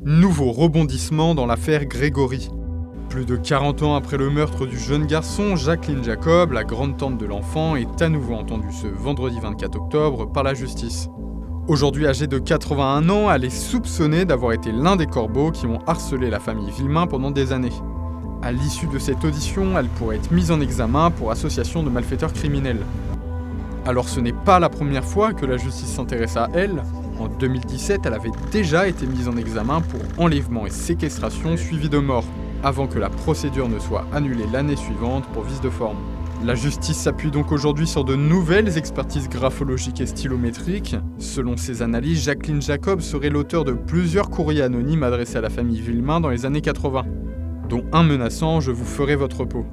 Nouveau rebondissement dans l'affaire Grégory. Plus de 40 ans après le meurtre du jeune garçon, Jacqueline Jacob, la grande-tante de l'enfant, est à nouveau entendue ce vendredi 24 octobre par la justice. Aujourd'hui âgée de 81 ans, elle est soupçonnée d'avoir été l'un des corbeaux qui ont harcelé la famille Villemain pendant des années. À l'issue de cette audition, elle pourrait être mise en examen pour association de malfaiteurs criminels. Alors ce n'est pas la première fois que la justice s'intéresse à elle. En 2017, elle avait déjà été mise en examen pour enlèvement et séquestration suivi de mort, avant que la procédure ne soit annulée l'année suivante pour vice de forme. La justice s'appuie donc aujourd'hui sur de nouvelles expertises graphologiques et stylométriques. Selon ces analyses, Jacqueline Jacob serait l'auteur de plusieurs courriers anonymes adressés à la famille Villemain dans les années 80, dont un menaçant « Je vous ferai votre peau ».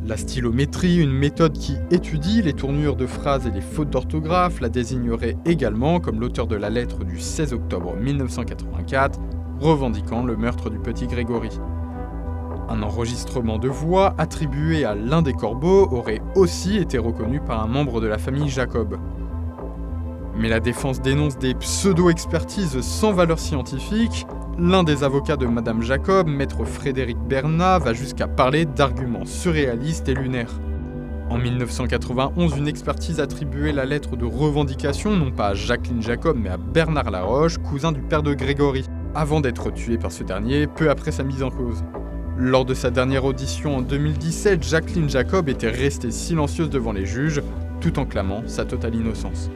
La stylométrie, une méthode qui étudie les tournures de phrases et les fautes d'orthographe, la désignerait également comme l'auteur de la lettre du 16 octobre 1984, revendiquant le meurtre du petit Grégory. Un enregistrement de voix attribué à l'un des corbeaux aurait aussi été reconnu par un membre de la famille Jacob. Mais la défense dénonce des pseudo-expertises sans valeur scientifique. L'un des avocats de Madame Jacob, maître Frédéric Bernat, va jusqu'à parler d'arguments surréalistes et lunaires. En 1991, une expertise attribuait la lettre de revendication non pas à Jacqueline Jacob mais à Bernard Laroche, cousin du père de Grégory, avant d'être tué par ce dernier peu après sa mise en cause. Lors de sa dernière audition en 2017, Jacqueline Jacob était restée silencieuse devant les juges, tout en clamant sa totale innocence.